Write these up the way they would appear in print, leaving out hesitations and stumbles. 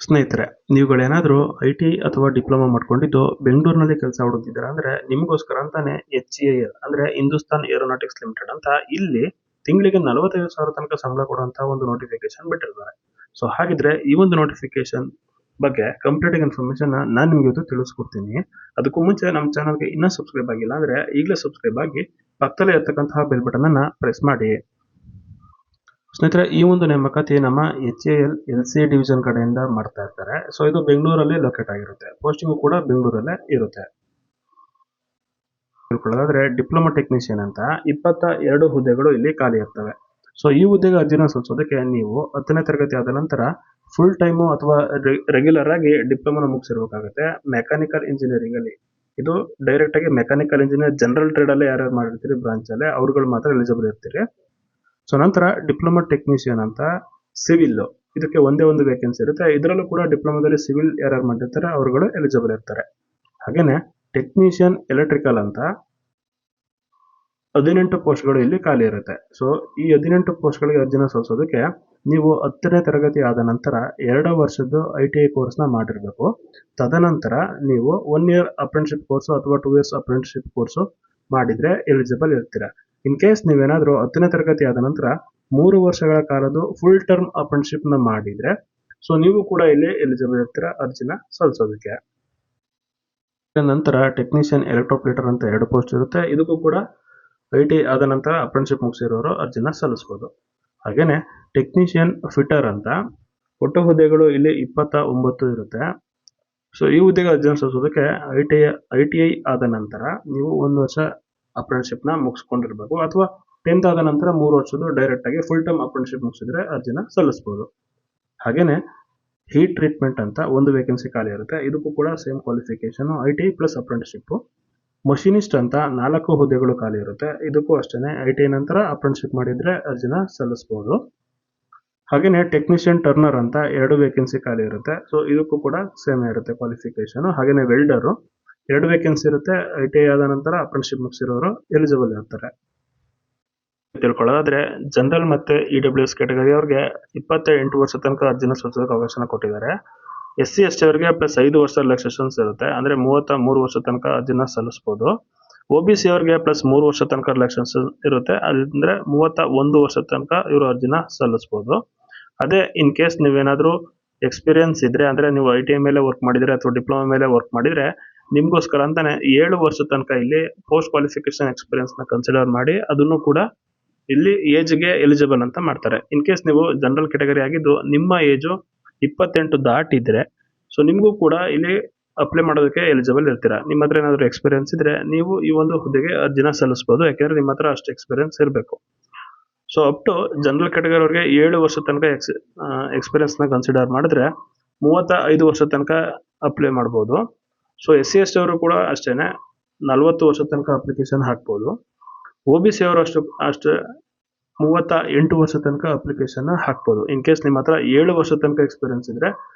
ಸ್ನೇಹಿತರೆ, ನೀವುಗಳೇನಾದರೂ ಐ.ಟಿ.ಐ ಅಥವಾ ಡಿಪ್ಲೊಮಾ ಮಾಡ್ಕೊಂಡಿದ್ದು ಬೆಂಗಳೂರಿನಲ್ಲಿ ಕೆಲಸ ಹುಡುಕ್ತಿದ್ದೀರಾ ಅಂದ್ರೆ ನಿಮಗೋಸ್ಕರ ಅಂತಾನೆ ಎಚ್.ಎ.ಎಲ್ ಅಂದ್ರೆ ಹಿಂದೂಸ್ತಾನ್ ಏರೋನಾಟಿಕ್ಸ್ ಲಿಮಿಟೆಡ್ ಅಂತ ಇಲ್ಲಿ ತಿಂಗಳಿಗೆ 45,000 ತನಕ ಸಂಬಳ ಕೊಡುವಂತ ಒಂದು ನೋಟಿಫಿಕೇಶನ್ ಬಿಟ್ಟಿರ್ತಾರೆ. ಸೊ ಹಾಗಿದ್ರೆ ಈ ಒಂದು ನೋಟಿಫಿಕೇಶನ್ ಬಗ್ಗೆ ಕಂಪ್ಲೀಟ್ ಇನ್ಫಾರ್ಮೇಶನ್ ನಾನು ನಿಮ್ಗೆ ಇವತ್ತು ತಿಳಿಸ್ಕೊಡ್ತೀನಿ. ಅದಕ್ಕೂ ಮುಂಚೆ ನಮ್ಮ ಚಾನಲ್ಗೆ ಇನ್ನೂ ಸಬ್ಸ್ಕ್ರೈಬ್ ಆಗಿಲ್ಲ ಅಂದ್ರೆ ಈಗಲೇ ಸಬ್ಸ್ಕ್ರೈಬ್ ಆಗಿ ಪಕ್ಕದಲ್ಲೇ ಇರ್ತಕ್ಕಂತಹ ಬೆಲ್ ಬಟನ್ ಅನ್ನ ಪ್ರೆಸ್ ಮಾಡಿ. ಸ್ನೇಹಿತರೆ, ಈ ಒಂದು ನೇಮಕಾತಿ ನಮ್ಮ ಎಚ್.ಎ.ಎಲ್ ಎಲ್.ಸಿ ಡಿವಿಷನ್ ಕಡೆಯಿಂದ ಮಾಡ್ತಾ ಇರ್ತಾರೆ. ಸೊ ಇದು ಬೆಂಗಳೂರಲ್ಲಿ ಲೊಕೇಟ್ ಆಗಿರುತ್ತೆ. ಪೋಸ್ಟಿಂಗ್ ಕೂಡ ಬೆಂಗಳೂರಲ್ಲೇ ಇರುತ್ತೆ. ತಿಳ್ಕೊಳ್ಳೋದಾದ್ರೆ ಡಿಪ್ಲೊಮಾ ಟೆಕ್ನಿಷಿಯನ್ ಅಂತ 22 ಹುದ್ದೆಗಳು ಇಲ್ಲಿ ಖಾಲಿ ಇರ್ತವೆ. ಸೊ ಈ ಹುದ್ದೆಗೆ ಅರ್ಜಿನ ಸಲ್ಲಿಸೋದಕ್ಕೆ ನೀವು 10ನೇ ತರಗತಿ ಆದ ನಂತರ ಫುಲ್ ಟೈಮು ಅಥವಾ ರೆಗ್ಯುಲರ್ ಆಗಿ ಡಿಪ್ಲೊಮಾನ ಮುಗಿಸಿರ್ಬೇಕಾಗುತ್ತೆ ಮೆಕ್ಯಾನಿಕಲ್ ಇಂಜಿನಿಯರಿಂಗ್ ಅಲ್ಲಿ. ಇದು ಡೈರೆಕ್ಟ್ ಆಗಿ ಮೆಕ್ಯಾನಿಕಲ್ ಇಂಜಿನಿಯರ್ ಜನರಲ್ ಟ್ರೇಡ್ ಅಲ್ಲೇ ಯಾರ್ಯಾರು ಮಾಡಿರ್ತೀರಿ ಬ್ರಾಂಚ್ ಅಲ್ಲೇ ಅವ್ರುಗಳು ಮಾತ್ರ ಎಲಿಜಿಬಲ್ ಇರ್ತೀರಿ. ಸೊ ನಂತರ ಡಿಪ್ಲೊಮಾ ಟೆಕ್ನಿಷಿಯನ್ ಅಂತ ಸಿವಿಲ್, ಇದಕ್ಕೆ ಒಂದೇ ಒಂದು ವೇಕೆನ್ಸಿ ಇರುತ್ತೆ. ಇದರಲ್ಲೂ ಕೂಡ ಡಿಪ್ಲೊಮಾದಲ್ಲಿ ಸಿವಿಲ್ ಯಾರ್ಯಾರು ಮಾಡಿರ್ತಾರೆ ಅವರುಗಳು ಎಲಿಜಿಬಲ್ ಇರ್ತಾರೆ. ಹಾಗೇನೆ ಟೆಕ್ನಿಷಿಯನ್ ಎಲೆಕ್ಟ್ರಿಕಲ್ ಅಂತ 18 ಪೋಸ್ಟ್ಗಳು ಇಲ್ಲಿ ಖಾಲಿ ಇರುತ್ತೆ. ಸೊ ಈ 18 ಪೋಸ್ಟ್ಗಳಿಗೆ ಅರ್ಜಿನ ಸಲ್ಲಿಸೋದಕ್ಕೆ ನೀವು 10ನೇ ತರಗತಿ ಆದ ನಂತರ 2 ವರ್ಷದ ಐ.ಟಿ.ಐ ಕೋರ್ಸ್ನ ಮಾಡಿರಬೇಕು. ತದನಂತರ ನೀವು 1 ಇಯರ್ ಅಪ್ರೆಂಟಿಸ್ಶಿಪ್ ಕೋರ್ಸ್ ಅಥವಾ 2 ಇಯರ್ಸ್ ಅಪ್ರೆಂಟಿಸ್ಶಿಪ್ ಕೋರ್ಸ್ ಮಾಡಿದ್ರೆ ಎಲಿಜಿಬಲ್ ಇರ್ತೀರಾ. ಇನ್ ಕೇಸ್ ನೀವೇನಾದ್ರೂ 10ನೇ ತರಗತಿ ಆದ ನಂತರ 3 ವರ್ಷಗಳ ಕಾಲದ ಫುಲ್ ಟರ್ಮ್ ಅಪ್ರೆಂಟಿಸ್ಶಿಪ್ ನ ಮಾಡಿದ್ರೆ ಸೊ ನೀವು ಕೂಡ ಇಲ್ಲಿ ಎಲಿಜಿಬಲ್ ಇರ್ತೀರಾ ಅರ್ಜಿನ ಸಲ್ಲಿಸೋದಕ್ಕೆ. ನಂತರ ಟೆಕ್ನಿಷಿಯನ್ ಎಲೆಕ್ಟ್ರೋಪ್ಲೇಟರ್ ಅಂತ 2 ಪೋಸ್ಟ್ ಇರುತ್ತೆ. ಇದಕ್ಕೂ ಕೂಡ ಐ.ಟಿ.ಐ ಆದ ನಂತರ ಅಪ್ರೆಂಟಿಸ್ಶಿಪ್ ಮುಗಿಸಿರೋರು ಅರ್ಜಿನ ಸಲ್ಲಿಸಬಹುದು. ಹಾಗೇನೆ ಟೆಕ್ನಿಷಿಯನ್ ಫಿಟರ್ ಅಂತ ಒಟ್ಟು ಹುದ್ದೆಗಳು ಇಲ್ಲಿ 29 ಇರುತ್ತೆ. ಸೊ ಈ ಹುದ್ದೆಗೆ ಅರ್ಜಿನ ಸಲ್ಲಿಸೋದಕ್ಕೆ ಐ.ಟಿ.ಐ ಆದ ನಂತರ ನೀವು 1 ವರ್ಷ ಅಪ್ರೆಂಟಿಸ್ಶಿಪ್ ನ ಮುಗಿಸ್ಕೊಂಡಿರ್ಬೇಕು ಅಥವಾ 10th ಆದ ನಂತರ 3 ವರ್ಷದ ಡೈರೆಕ್ಟ್ ಆಗಿ ಫುಲ್ ಟೈಮ್ ಅಪ್ರೆಂಟಿಸ್ಶಿಪ್ ಮುಗಿಸಿದ್ರೆ ಅರ್ಜಿನ ಸಲ್ಲಿಸಬಹುದು. ಹಾಗೇನೆ ಹೀಟ್ ಟ್ರೀಟ್ಮೆಂಟ್ ಅಂತ ಒಂದು ವೇಕೆನ್ಸಿ ಖಾಲಿ ಇರುತ್ತೆ. ಇದಕ್ಕೂ ಕೂಡ same qualification ITI plus apprenticeship. Machinist ಅಂತ 4 ಹುದ್ದೆಗಳು ಖಾಲಿ ಇರುತ್ತೆ. ಇದಕ್ಕೂ ಅಷ್ಟೇನೆ ಐ.ಟಿ.ಐ ನಂತರ ಅಪ್ರೆಂಟಿಸ್ಶಿಪ್ ಮಾಡಿದ್ರೆ ಅರ್ಜಿನ ಸಲ್ಲಿಸಬಹುದು. ಹಾಗೇನೆ ಟೆಕ್ನಿಷಿಯನ್ ಟರ್ನರ್ ಅಂತ 2 ವೇಕೆನ್ಸಿ ಖಾಲಿ ಇರುತ್ತೆ. ಸೊ ಇದಕ್ಕೂ ಕೂಡ ಸೇಮ್ ಇರುತ್ತೆ ಕ್ವಾಲಿಫಿಕೇಶನ್. ಹಾಗೇನೆ ವೆಲ್ಡರ್ 2 ವೇಕೆನ್ಸಿ ಇರುತ್ತೆ. ಐ.ಟಿ.ಐ ಆದ ನಂತರ ಅಪ್ರೆಂಟಿಸ್ಶಿಪ್ ಮುಗಿಸಿರೋರು ಎಲಿಜಿಬಲ್ ಇರ್ತಾರೆ. ತಿಳ್ಕೊಳ್ಳೋದಾದ್ರೆ ಜನರಲ್ ಮತ್ತೆ ಇ.ಡಬ್ಲ್ಯೂ.ಎಸ್ ಕ್ಯಾಟಗರಿ ಅವ್ರಿಗೆ 28 ವರ್ಷ ತನಕ ಅರ್ಜಿನ ಸಲ್ಲಿಸೋದಕ್ಕೆ ಅವಕಾಶನ ಕೊಟ್ಟಿದ್ದಾರೆ. ಎಸ್.ಸಿ ಎಸ್.ಟಿ ಅವರಿಗೆ ಪ್ಲಸ್ 5 ವರ್ಷ ರಿಲ್ಯಾಕ್ಸೇಷನ್ಸ್ ಇರುತ್ತೆ. ಅಂದ್ರೆ 33 ವರ್ಷ ತನಕ ಅರ್ಜಿನ ಸಲ್ಲಿಸಬಹುದು. ಒ.ಬಿ.ಸಿ ಅವರಿಗೆ ಪ್ಲಸ್ 3 ವರ್ಷ ತನಕ ರಿಲ್ಯಾಕ್ಸೇಷನ್ ಇರುತ್ತೆ. ಅಂದ್ರೆ 31 ವರ್ಷ ತನಕ ಇವರು ಅರ್ಜಿನ ಸಲ್ಲಿಸಬಹುದು. ಅದೇ ಇನ್ ಕೇಸ್ ನೀವೇನಾದ್ರೂ ಎಕ್ಸ್ಪೀರಿಯನ್ಸ್ ಇದ್ರೆ ಅಂದ್ರೆ ನೀವು ಐ.ಟಿ.ಐ ಮೇಲೆ ವರ್ಕ್ ಮಾಡಿದ್ರೆ ಅಥವಾ ಡಿಪ್ಲೊಮಾ ಮೇಲೆ ವರ್ಕ್ ಮಾಡಿದ್ರೆ ನಿಮ್ಗೋಸ್ಕರ ಅಂತಾನೆ 7 ವರ್ಷ ತನಕ ಇಲ್ಲಿ ಪೋಸ್ಟ್ ಕ್ವಾಲಿಫಿಕೇಶನ್ ಎಕ್ಸ್ಪೀರಿಯನ್ಸ್ ನ ಕನ್ಸಿಡರ್ ಮಾಡಿ ಅದನ್ನು ಕೂಡ ಇಲ್ಲಿ ಏಜ್ ಗೆ ಎಲಿಜಿಬಲ್ ಅಂತ ಮಾಡ್ತಾರೆ. ಇನ್ ಕೇಸ್ ನೀವು ಜನರಲ್ ಕ್ಯಾಟಗರಿ ಆಗಿದ್ದು ನಿಮ್ಮ ಏಜ್ 28 ದಾಟಿದ್ರೆ ಸೊ ನಿಮಗೂ ಕೂಡ ಇಲ್ಲಿ ಅಪ್ಲೈ ಮಾಡೋದಕ್ಕೆ ಎಲಿಜಿಬಲ್ ಇರ್ತೀರಾ. ನಿಮ್ಮ ಹತ್ರ ಏನಾದ್ರು ಎಕ್ಸ್ಪೀರಿಯನ್ಸ್ ಇದ್ರೆ ನೀವು ಈ ಒಂದು ಹುದ್ದೆಗೆ ಅರ್ಜಿನ ಸಲ್ಲಿಸಬಹುದು. ಯಾಕೆಂದ್ರೆ ನಿಮ್ಮ ಹತ್ರ ಅಷ್ಟು ಎಕ್ಸ್ಪೀರಿಯನ್ಸ್ ಇರಬೇಕು. So up to general category ಅವರಿಗೆ 7 ವರ್ಷ ತನಕ ಎಕ್ಸ್ಪೀರಿಯನ್ಸ್ ನ ಕನ್ಸಿಡರ್ ಮಾಡಿದ್ರೆ 35 ವರ್ಷ ತನಕ ಅಪ್ಲೈ ಮಾಡಬಹುದು. ಸೊ ಎಸ್.ಸಿ ಎಸ್.ಟಿ ಅವರು ಕೂಡ ಅಷ್ಟೇನೆ 40 ವರ್ಷ ತನಕ ಅಪ್ಲಿಕೇಶನ್ ಹಾಕಬಹುದು. ಒ.ಬಿ.ಸಿ ಅವರು ಅಷ್ಟು 38 ವರ್ಷ ತನಕ ಅಪ್ಲಿಕೇಶನ್ ಹಾಕಬಹುದು. ಇನ್ ಕೇಸ್ ನಿಮ್ಮ ಹತ್ರ 7 ವರ್ಷ ತನಕ ಎಕ್ಸ್ಪೀರಿಯನ್ಸ್ ಇದ್ರೆ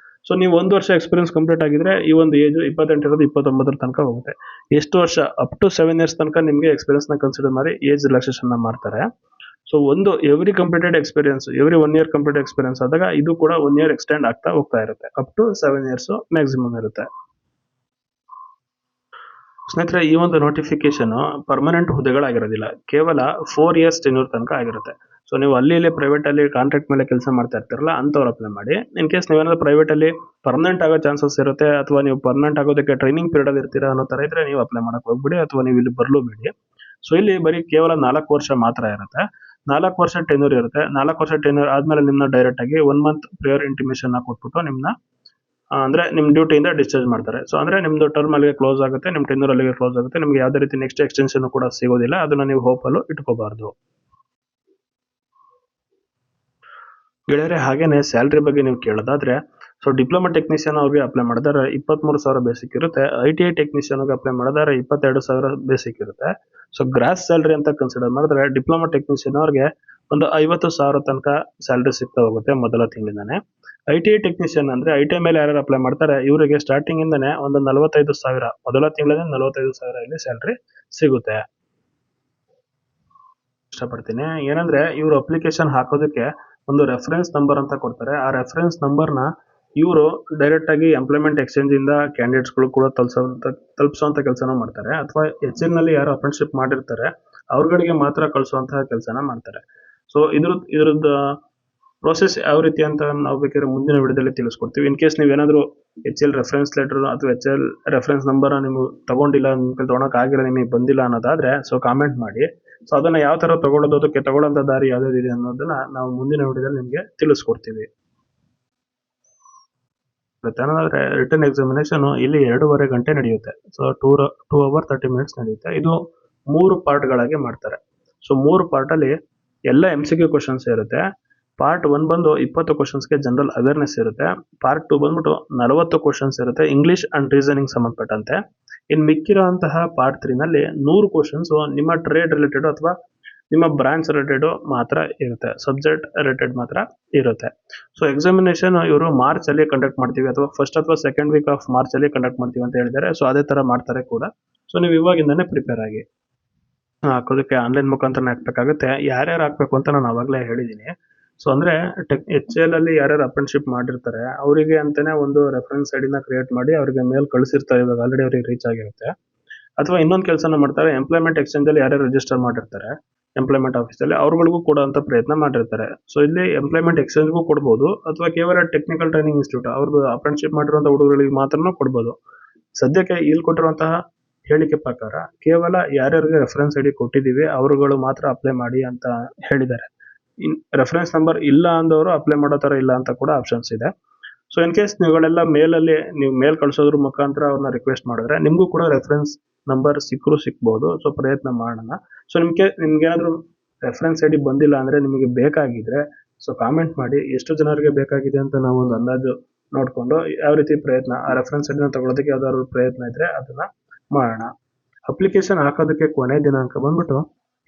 ಸೊ ನೀವು 1 ವರ್ಷ ಎಕ್ಸ್ಪೀರಿಯನ್ಸ್ ಕಂಪ್ಲೀಟ್ ಆಗಿದ್ರೆ ಈ ಒಂದು ಏಜ್ 28 ಇರೋದು 29 ತನಕ ಹೋಗುತ್ತೆ. ಎಷ್ಟು ವರ್ಷ ಅಪ್ ಟು 7 ಇಯರ್ಸ್ ತನಕ ನಿಮಗೆ ಎಕ್ಸ್ಪೀರಿಯನ್ಸ್ ನ ಕನ್ಸಿಡರ್ ಮಾಡಿ ಏಜ್ ರಿಲ್ಯಾಕ್ಸೇಷನ್ ನ ಮಾಡ್ತಾರೆ. So every completed experience every 1 year complete experience ಆದಾಗ ಇದು ಕೂಡ 1 ಇಯರ್ ಎಕ್ಸ್ಟೆಂಡ್ ಆಗ್ತಾ ಹೋಗ್ತಾ ಇರುತ್ತೆ. ಅಪ್ ಟು 7 ಇಯರ್ಸ್ ಮ್ಯಾಕ್ಸಿಮಮ್ ಇರುತ್ತೆ. ಸ್ನೇಹಿತರೆ, ಈ ಒಂದು ನೋಟಿಫಿಕೇಶನ್ ಪರ್ಮನೆಂಟ್ ಹುದ್ದೆಗಳಾಗಿರೋದಿಲ್ಲ. ಕೇವಲ 4 ಇಯರ್ಸ್ ಟೆನ್ಯೂರ್ ತನಕ ಆಗಿರುತ್ತೆ. ಸೊ ನೀವು ಅಲ್ಲಿ ಪ್ರೈವೇಟ್ ಅಲ್ಲಿ ಕಾಂಟ್ರಾಕ್ಟ್ ಮೇಲೆ ಕೆಲಸ ಮಾಡ್ತಾ ಇರ್ತೀರಲ್ಲ ಅಂತವ್ರು ಅಪ್ಲೈ ಮಾಡಿ. ಇನ್ ಕೇಸ್ ನೀವೇನಾದ್ರು ಪ್ರೈವೇಟ್ ಅಲ್ಲಿ ಪರ್ಮನೆಂಟ್ ಆಗೋ ಚಾನ್ಸಸ್ ಇರುತ್ತೆ ಅಥವಾ ನೀವು ಪರ್ಮನೆಂಟ್ ಆಗೋದಕ್ಕೆ ಟ್ರೈನಿಂಗ್ ಪೀರಿಯಡ್ ಅಲ್ಲಿ ಇರ್ತೀರಾ ಅನ್ನೋ ತರ ಇದ್ರೆ ನೀವು ಅಪ್ಲೈ ಮಾಡಕ್ ಹೋಗ್ಬಿಡಿ ಅಥವಾ ನೀವು ಇಲ್ಲಿ ಬರ್ಲೂಬೇಡಿ. ಸೊ ಇಲ್ಲಿ ಬರೀ ಕೇವಲ 4 ವರ್ಷ ಮಾತ್ರ ಇರುತ್ತೆ. 4 ವರ್ಷ ಟೆನ್ಯೂರ್ ಇರುತ್ತೆ. 4 ವರ್ಷ ಟೆನ್ಯೂರ್ ಆದ್ಮೇಲೆ ನಿಮ್ನ ಡೈರೆಕ್ಟ್ ಆಗಿ 1 ಮಂತ್ ಪ್ರಿಯರ್ ಇಂಟಿಮೇಷನ್ ಕೊಟ್ಬಿಟ್ಟು ನಿಮ್ನ ಅಂದ್ರೆ ನಿಮ್ ಡ್ಯೂಟಿಯಿಂದ ಡಿಸ್ಚಾರ್ಜ್ ಮಾಡ್ತಾರೆ. ಸೊ ಅಂದ್ರೆ ನಿಮ್ದು ಟರ್ಮ್ ಅಲ್ಲಿಗೆ ಕ್ಲೋಸ್ ಆಗುತ್ತೆ, ನಿಮ್ ಟೆನ್ಯೂರ್ ಅಲ್ಲಿಗೆ ಕ್ಲೋಸ್ ಆಗುತ್ತೆ. ನಿಮ್ಗೆ ಯಾವುದೇ ರೀತಿ ನೆಕ್ಸ್ಟ್ ಎಕ್ಸ್ಟೆನ್ಷನ್ ಕೂಡ ಸಿಗೋದಿಲ್ಲ. ಅದನ್ನ ನೀವು ಹೋಪ್ ಅಲ್ಲೂ ಇಟ್ಕೋಬಾರ್ದು. ಗೆಳೆಯರೆ, ಹಾಗೇನೆ ಸ್ಯಾಲರಿ ಬಗ್ಗೆ ನೀವು ಕೇಳೋದಾದ್ರೆ ಸೊ ಡಿಪ್ಲೊಮಾ ಟೆಕ್ನಿಷಿಯನ್ ಅವ್ರಿಗೆ ಅಪ್ಲೈ ಮಾಡಿದ್ರೆ 23,000 ಬೇಸಿಕ್ ಇರುತ್ತೆ. ಐ.ಟಿ.ಐ ಟೆಕ್ನಿಷಿಯನ್ ಅಪ್ಲೈ ಮಾಡಿದ್ರೆ 22,000 ಬೇಸಿಕ್ ಇರುತ್ತೆ. ಸೊ ಗ್ರಾಸ್ ಸ್ಯಾಲರಿ ಅಂತ ಕನ್ಸಿಡರ್ ಮಾಡಿದ್ರೆ ಡಿಪ್ಲೊಮಾ ಟೆಕ್ನಿಷಿಯನ್ ಅವ್ರಿಗೆ ಒಂದು 50,000 ತನಕ ಸ್ಯಾಲರಿ ಸಿಗ್ತಾ ಹೋಗುತ್ತೆ ಮೊದಲ ತಿಂಗಳಿಂದಾನೆ. ಐ.ಟಿ.ಐ ಟೆಕ್ನಿಷಿಯನ್ ಅಂದ್ರೆ ಐ.ಟಿ.ಐ ಮೇಲೆ ಯಾರು ಅಪ್ಲೈ ಮಾಡ್ತಾರೆ ಇವರಿಗೆ ಸ್ಟಾರ್ಟಿಂಗ್ ಇಂದಾನೆ ಒಂದು 45,000 ಮೊದಲ ತಿಂಗಳಿಂದ 45,000 ಇಲ್ಲಿ ಸ್ಯಾಲರಿ ಸಿಗುತ್ತೆ. ಇಷ್ಟಪಡ್ತೀನಿ ಏನಂದ್ರೆ ಇವರು ಅಪ್ಲಿಕೇಶನ್ ಹಾಕೋದಕ್ಕೆ ಒಂದು ರೆಫರೆನ್ಸ್ ನಂಬರ್ ಅಂತ ಕೊಡ್ತಾರೆ. ಆ ರೆಫರೆನ್ಸ್ ನಂಬರ್ನ ಇವರು ಡೈರೆಕ್ಟ್ ಆಗಿ ಎಂಪ್ಲಾಯ್ಮೆಂಟ್ ಎಕ್ಸ್ಚೇಂಜ್ ಇಂದ ಕ್ಯಾಂಡಿಡೇಟ್ಸ್ ಗಳು ಕೂಡ ತಲುಪಿಸುವಂತ ಕೆಲಸನ ಮಾಡ್ತಾರೆ, ಅಥವಾ HL ನಲ್ಲಿ ಯಾರು ಅಪ್ರೆಂಟಿಸ್ಶಿಪ್ ಮಾಡಿರ್ತಾರೆ ಅವ್ರಗಳಿಗೆ ಮಾತ್ರ ಕಳಿಸುವಂತಹ ಕೆಲಸನ ಮಾಡ್ತಾರೆ. ಸೊ ಇದ್ರದ್ದು ಪ್ರೋಸೆಸ್ ಯಾವ ರೀತಿ ಅಂತ ನಾವು ಬೇಕಾದ್ರೆ ಮುಂದಿನ ವಿಡಿಯೋದಲ್ಲಿ ತಿಳಿಸ್ಕೊಡ್ತೀವಿ. ಇನ್ ಕೇಸ್ ನೀವೇನಾದ್ರೂ HL ರೆಫರೆನ್ಸ್ ಲೆಟರ್ ಅಥವಾ HL ರೆಫರೆನ್ಸ್ ನಂಬರ್ ನೀವು ತಗೊಂಡಿಲ್ಲ, ನಿಮ್ಗೆ ತಗೊಳಕ್ ಆಗಿಲ್ಲ, ನಿಮಗೆ ಬಂದಿಲ್ಲ ಅನ್ನೋದಾದ್ರೆ ಸೊ ಕಾಮೆಂಟ್ ಮಾಡಿ. ಸೊ ಅದನ್ನ ಯಾವ ತರ ತಗೊಳ್ಳೋದು, ಅದಕ್ಕೆ ತಗೊಳ್ಳೋಂತ ದಾರಿ ಯಾವ್ದಿದೆ ಅನ್ನೋದನ್ನ ನಾವು ಮುಂದಿನ ವಿಡಿಯೋದಲ್ಲಿ ನಿಮ್ಗೆ ತಿಳಿಸ್ಕೊಡ್ತೀವಿ. ಏನಂದ್ರೆ ರಿಟರ್ನ್ ಎಕ್ಸಾಮಿನೇಷನ್ ಇಲ್ಲಿ 2.5 ಗಂಟೆ ನಡೆಯುತ್ತೆ. ಸೊ 2 hour 30 minutes ನಡೆಯುತ್ತೆ. ಇದು 3 ಪಾರ್ಟ್ ಗಳಾಗಿ ಮಾಡ್ತಾರೆ. ಸೊ 3 ಪಾರ್ಟ್ ಅಲ್ಲಿ ಎಲ್ಲ MCQ ಕ್ವಶನ್ಸ್ ಇರುತ್ತೆ. ಪಾರ್ಟ್ 1 ಬಂದು 20 ಕ್ವಶನ್ಸ್ಗೆ ಜನರಲ್ ಅವೇರ್ನೆಸ್ ಇರುತ್ತೆ. ಪಾರ್ಟ್ 2 ಬಂದ್ಬಿಟ್ಟು 40 ಕ್ವಶನ್ಸ್ ಇರುತ್ತೆ ಇಂಗ್ಲಿಷ್ ಅಂಡ್ ರೀಸನಿಂಗ್ ಸಂಬಂಧಪಟ್ಟಂತೆ. ಇನ್ ಮಿಕ್ಕಿರುವಂತಹ ಪಾರ್ಟ್ 3 ನಲ್ಲಿ 100 ಕ್ವಶನ್ಸ್ ನಿಮ್ಮ ಟ್ರೇಡ್ ರಿಲೇಟೆಡ್ ಅಥವಾ ನಿಮ್ಮ ಬ್ರಾಂಚ್ ರಿಲೇಟೆಡ್ ಮಾತ್ರ ಇರುತ್ತೆ, ಸಬ್ಜೆಕ್ಟ್ ರಿಲೇಟೆಡ್ ಮಾತ್ರ ಇರುತ್ತೆ. ಸೊ ಎಕ್ಸಾಮಿನೇಷನ್ ಇವರು ಮಾರ್ಚ್ ಅಲ್ಲಿ ಕಂಡಕ್ಟ್ ಮಾಡ್ತೀವಿ, ಅಥವಾ ಫಸ್ಟ್ ಅಥವಾ ಸೆಕೆಂಡ್ ವೀಕ್ ಆಫ್ ಮಾರ್ಚ್ ಅಲ್ಲಿ ಕಂಡಕ್ಟ್ ಮಾಡ್ತೀವಿ ಅಂತ ಹೇಳಿದ್ದಾರೆ. ಸೊ ಅದೇ ತರ ಮಾಡ್ತಾರೆ ಕೂಡ. ಸೊ ನೀವು ಇವಾಗಿಂದಾನೇ ಪ್ರಿಪೇರ್ ಆಗಿ. ಹಾಕೋದಕ್ಕೆ ಆನ್ಲೈನ್ ಮುಖಾಂತರ ಹಾಕ್ಬೇಕಾಗುತ್ತೆ. ಯಾರ್ಯಾರು ಹಾಕ್ಬೇಕು ಅಂತ ನಾನು ಅವಾಗಲೇ ಹೇಳಿದ್ದೀನಿ. ಸೊ ಅಂದ್ರೆ HL ಅಲ್ಲಿ ಯಾರ್ಯಾರು ಅಪ್ರೆಂಟಿಸ್ಶಿಪ್ ಮಾಡಿರ್ತಾರೆ ಅವರಿಗೆ ಅಂತಾನೆ ಒಂದು ರೆಫರೆನ್ಸ್ ಐಡಿ ನ ಕ್ರಿಯೇಟ್ ಮಾಡಿ ಅವ್ರಿಗೆ ಮೇಲ್ ಕಳಿಸಿರ್ತಾರೆ. ಇವಾಗ ಆಲ್ರೆಡಿ ಅವ್ರಿಗೆ ರೀಚ್ ಆಗಿರುತ್ತೆ. ಅಥವಾ ಇನ್ನೊಂದು ಕೆಲಸನ ಮಾಡ್ತಾರೆ, ಎಂಪ್ಲಾಯ್ಮೆಂಟ್ ಎಕ್ಸ್ಚೇಂಜ್ ಅಲ್ಲಿ ಯಾರ್ಯಾರು ರಿಜಿಸ್ಟರ್ ಮಾಡಿರ್ತಾರೆ ಎಂಪ್ಲಾಯ್ಮೆಂಟ್ ಆಫೀಸ್ ಅಲ್ಲಿ ಅವ್ರಗಳಿಗೂ ಕೊಡುವಂತ ಪ್ರಯತ್ನ ಮಾಡಿರ್ತಾರೆ. ಸೊ ಇಲ್ಲಿ ಎಂಪ್ಲಾಯ್ಮೆಂಟ್ ಎಕ್ಸ್ಚೇಂಜ್ಗೂ ಕೊಡ್ಬೋದು, ಅಥವಾ ಕೇವಲ ಟೆಕ್ನಿಕಲ್ ಟ್ರೈನಿಂಗ್ ಇನ್ಸ್ಟಿಟ್ಯೂಟ್ ಅವ್ರದ್ದು ಅಪ್ರೆಂಟಿಸ್ಶಿಪ್ ಮಾಡಿರುವಂತಹ ಹುಡುಗರಿಗೆ ಮಾತ್ರ ಕೊಡ್ಬೋದು. ಸದ್ಯಕ್ಕೆ ಇಲ್ಲಿ ಕೊಟ್ಟಿರುವಂತಹ ಹೇಳಿಕೆ ಪ್ರಕಾರ ಕೇವಲ ಯಾರ್ಯಾರಿಗೆ ರೆಫರೆನ್ಸ್ ಐಡಿ ಕೊಟ್ಟಿದೀವಿ ಅವರುಗಳು ಮಾತ್ರ ಅಪ್ಲೈ ಮಾಡಿ ಅಂತ ಹೇಳಿದ್ದಾರೆ. ರೆಫರೆನ್ಸ್ ನಂಬರ್ ಇಲ್ಲ ಅಂದವರು ಅಪ್ಲೈ ಮಾಡೋ ತರ ಇಲ್ಲ ಅಂತ ಕೂಡ ಆಪ್ಷನ್ಸ್ ಇದೆ. ಸೊ ಇನ್ ಕೇಸ್ ನೀವುಗಳೆಲ್ಲ ಮೇಲಲ್ಲಿ ನೀವು ಮೇಲ್ ಕಳ್ಸೋದ್ರ ಮುಖಾಂತರ ಅವ್ರನ್ನ ರಿಕ್ವೆಸ್ಟ್ ಮಾಡಿದ್ರೆ ನಿಮ್ಗೂ ಕೂಡ ರೆಫರೆನ್ಸ್ ನಂಬರ್ ಸಿಕ್ಬಹುದು. ಸೊ ಪ್ರಯತ್ನ ಮಾಡೋಣ. ಸೊ ನಿಮ್ಗೆ ಏನಾದ್ರು ರೆಫರೆನ್ಸ್ ಐಡಿ ಬಂದಿಲ್ಲ ಅಂದ್ರೆ ನಿಮಗೆ ಬೇಕಾಗಿದ್ರೆ ಸೊ ಕಾಮೆಂಟ್ ಮಾಡಿ. ಎಷ್ಟು ಜನರಿಗೆ ಬೇಕಾಗಿದೆ ಅಂತ ನಾವು ಒಂದು ಅಂದಾಜು ನೋಡ್ಕೊಂಡು ಯಾವ ರೀತಿ ಪ್ರಯತ್ನ ಆ ರೆಫರೆನ್ಸ್ ಐಡಿನ ತಗೊಳ್ಳೋದಕ್ಕೆ ಯಾವ್ದಾದ್ರು ಪ್ರಯತ್ನ ಇದ್ರೆ ಅದನ್ನ ಮಾಡೋಣ. ಅಪ್ಲಿಕೇಶನ್ ಹಾಕೋದಕ್ಕೆ ಕೊನೆ ದಿನಾಂಕ ಬಂದ್ಬಿಟ್ಟು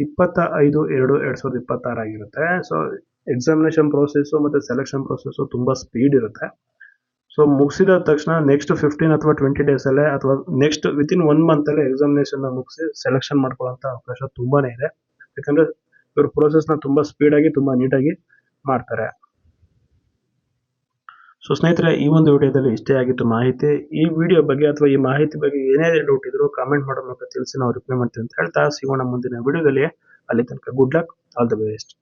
25/2/2026 ಆಗಿರುತ್ತೆ. ಸೊ ಎಕ್ಸಾಮಿನೇಷನ್ ಪ್ರೋಸೆಸ್ ಮತ್ತೆ ಸೆಲೆಕ್ಷನ್ ಪ್ರೋಸೆಸ್ ತುಂಬಾ ಸ್ಪೀಡ್ ಇರುತ್ತೆ. ಸೊ ಮುಗಿಸಿದ ತಕ್ಷಣ ನೆಕ್ಸ್ಟ್ 15 ಅಥವಾ 20 ಡೇಸ್ ಅಲ್ಲೇ ಅಥವಾ ನೆಕ್ಸ್ಟ್ ವಿತಿನ್ 1 ಮಂತ್ ಅಲ್ಲೇ ಎಕ್ಸಾಮಿನೇಷನ್ ಮುಗಿಸಿ ಸೆಲೆಕ್ಷನ್ ಮಾಡ್ಕೊಳ್ಳುವಂತ ಅವಕಾಶ ತುಂಬಾನೇ ಇದೆ. ಯಾಕಂದ್ರೆ ಇವ್ರ ಪ್ರೋಸೆಸ್ ನ ತುಂಬಾ ಸ್ಪೀಡ್ ಆಗಿ ತುಂಬಾ ನೀಟಾಗಿ ಮಾಡ್ತಾರೆ. ಸೊ ಸ್ನೇಹಿತರೆ, ಈ ಒಂದು ವಿಡಿಯೋದಲ್ಲಿ ಇಷ್ಟೇ ಆಗಿತ್ತು ಮಾಹಿತಿ. ಈ ವಿಡಿಯೋ ಬಗ್ಗೆ ಅಥವಾ ಈ ಮಾಹಿತಿ ಬಗ್ಗೆ ಏನೇ ಡೌಟ್ ಇದ್ರು ಕಾಮೆಂಟ್ ಮಾಡೋ ಮೂಲಕ ತಿಳಿಸಿ ನಾವು ರಿಪ್ಲೈ ಮಾಡ್ತೀವಿ ಅಂತ ಹೇಳ್ತಾ ಸಿಗೋಣ ಮುಂದಿನ ವಿಡಿಯೋದಲ್ಲಿ. ಅಲ್ಲಿ ತನಕ good luck, all the best.